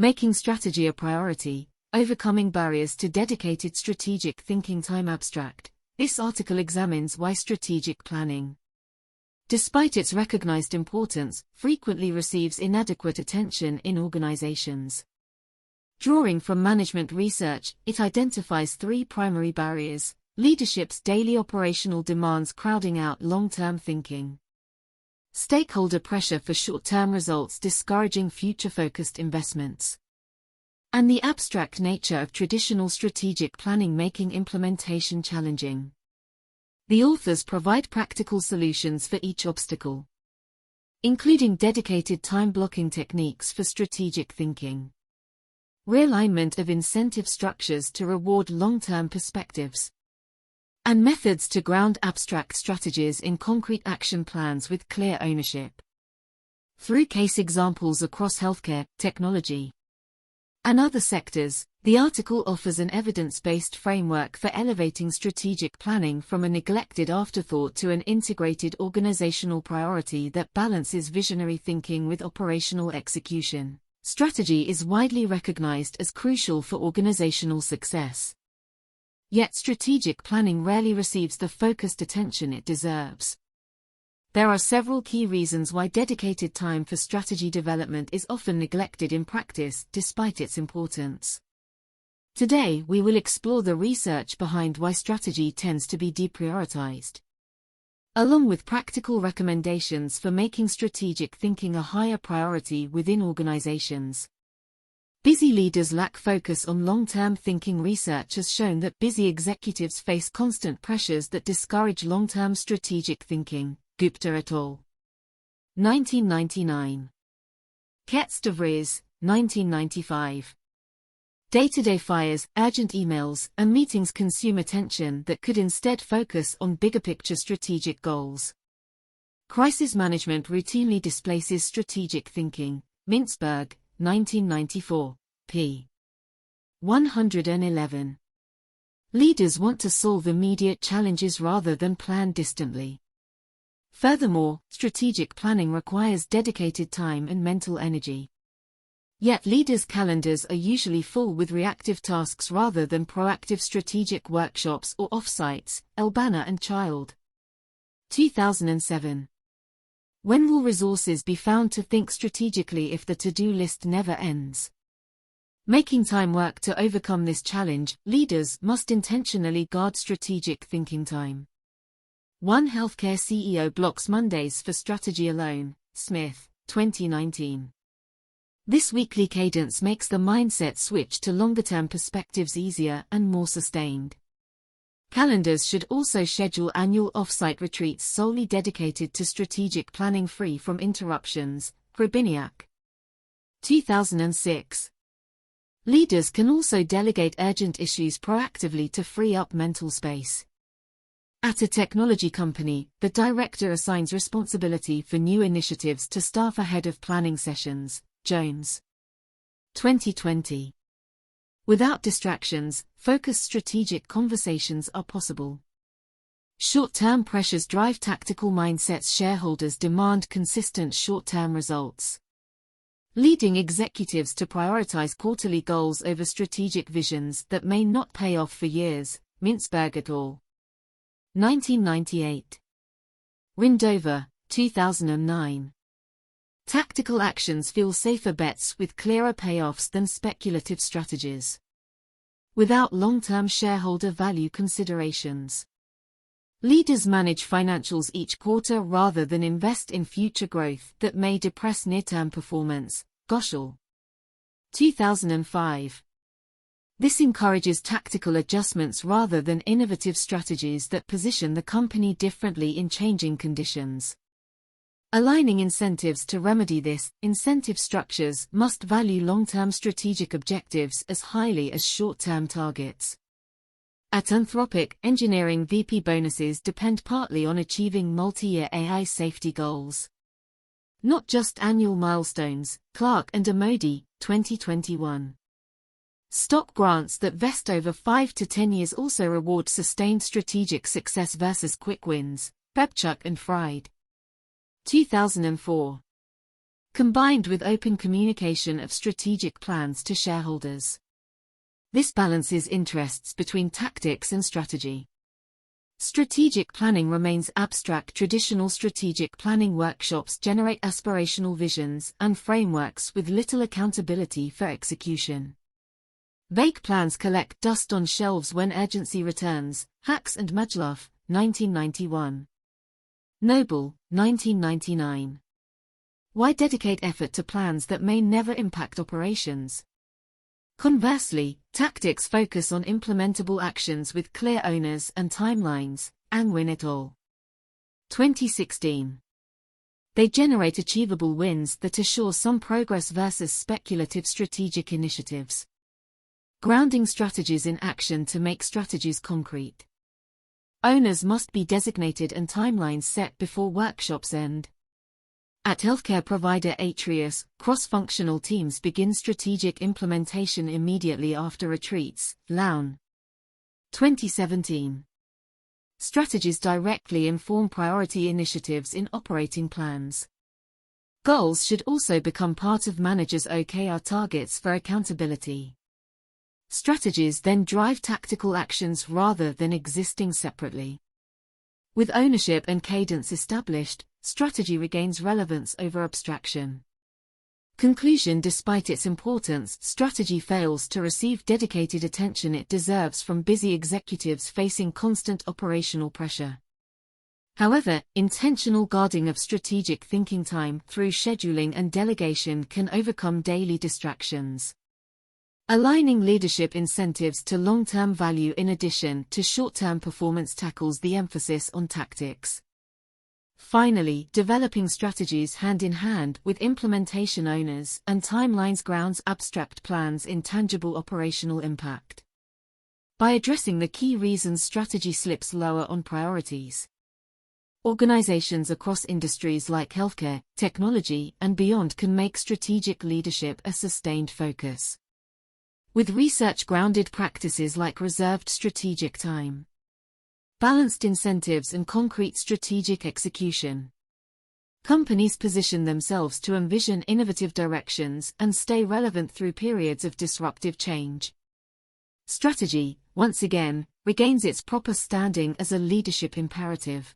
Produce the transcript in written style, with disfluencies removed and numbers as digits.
Making strategy a priority, overcoming barriers to dedicated strategic thinking time. Abstract. This article examines why strategic planning, despite its recognized importance, frequently receives inadequate attention in organizations. Drawing from management research, it identifies three primary barriers: leadership's daily operational demands crowding out long-term thinking, stakeholder pressure for short-term results discouraging future-focused investments, and the abstract nature of traditional strategic planning making implementation challenging. The authors provide practical solutions for each obstacle, including dedicated time-blocking techniques for strategic thinking, realignment of incentive structures to reward long-term perspectives, and methods to ground abstract strategies in concrete action plans with clear ownership. Through case examples across healthcare, technology, and other sectors, the article offers an evidence-based framework for elevating strategic planning from a neglected afterthought to an integrated organizational priority that balances visionary thinking with operational execution. Strategy is widely recognized as crucial for organizational success. Yet strategic planning rarely receives the focused attention it deserves. There are several key reasons why dedicated time for strategy development is often neglected in practice despite its importance. Today we will explore the research behind why strategy tends to be deprioritized, along with practical recommendations for making strategic thinking a higher priority within organizations. Busy leaders lack focus on long-term thinking. Research has shown that busy executives face constant pressures that discourage long-term strategic thinking. Gupta et al. 1999. Ketz de Vries, 1995. Day-to-day fires, urgent emails, and meetings consume attention that could instead focus on bigger-picture strategic goals. Crisis management routinely displaces strategic thinking. Mintzberg, 1994, p. 111. Leaders want to solve immediate challenges rather than plan distantly. Furthermore, strategic planning requires dedicated time and mental energy. Yet leaders' calendars are usually full with reactive tasks rather than proactive strategic workshops or offsites. Albana and Child. 2007. When will resources be found to think strategically if the to-do list never ends? Making time work. To overcome this challenge, leaders must intentionally guard strategic thinking time. One healthcare CEO blocks Mondays for strategy alone. Smith, 2019. This weekly cadence makes the mindset switch to longer-term perspectives easier and more sustained. Calendars should also schedule annual off-site retreats solely dedicated to strategic planning free from interruptions. Grabiniak. 2006. Leaders can also delegate urgent issues proactively to free up mental space. At a technology company, the director assigns responsibility for new initiatives to staff ahead of planning sessions. Jones. 2020. Without distractions, focused strategic conversations are possible. Short-term pressures drive tactical mindsets. Shareholders demand consistent short-term results, leading executives to prioritize quarterly goals over strategic visions that may not pay off for years. Mintzberg et al. 1998. Rindova, 2009. Tactical actions feel safer bets with clearer payoffs than speculative strategies, without long-term shareholder value considerations. Leaders manage financials each quarter rather than invest in future growth that may depress near-term performance. Goschel. 2005. This encourages tactical adjustments rather than innovative strategies that position the company differently in changing conditions. Aligning incentives. To remedy this, incentive structures must value long-term strategic objectives as highly as short-term targets. At Anthropic, engineering VP bonuses depend partly on achieving multi-year AI safety goals, not just annual milestones. Clark and Amodi, 2021. Stock grants that vest over 5 to 10 years also reward sustained strategic success versus quick wins. Bebchuk and Fried. 2004. combined with open communication of strategic plans to shareholders. This balances interests between tactics and strategy. Strategic planning remains abstract. Traditional strategic planning workshops generate aspirational visions and frameworks with little accountability for execution. Vague plans collect dust on shelves when urgency returns. Hacks and Majloff, 1991. Noble, 1999. Why dedicate effort to plans that may never impact operations? Conversely, tactics focus on implementable actions with clear owners and timelines. Angwin et al. 2016. They generate achievable wins that assure some progress versus speculative strategic initiatives. Grounding strategies in action to make strategies concrete. Owners must be designated and timelines set before workshops end. At healthcare provider Atrius, cross-functional teams begin strategic implementation immediately after retreats. Lown. 2017. Strategies directly inform priority initiatives in operating plans. Goals should also become part of managers' OKR targets for accountability. Strategies then drive tactical actions rather than existing separately. With ownership and cadence established, strategy regains relevance over abstraction. Conclusion: despite its importance, strategy fails to receive dedicated attention it deserves from busy executives facing constant operational pressure. However, intentional guarding of strategic thinking time through scheduling and delegation can overcome daily distractions. Aligning leadership incentives to long-term value in addition to short-term performance tackles the emphasis on tactics. Finally, developing strategies hand-in-hand with implementation owners and timelines grounds abstract plans in tangible operational impact. By addressing the key reasons strategy slips lower on priorities, organizations across industries like healthcare, technology, and beyond can make strategic leadership a sustained focus. With research-grounded practices like reserved strategic time, balanced incentives and concrete strategic execution, companies position themselves to envision innovative directions and stay relevant through periods of disruptive change. Strategy, once again, regains its proper standing as a leadership imperative.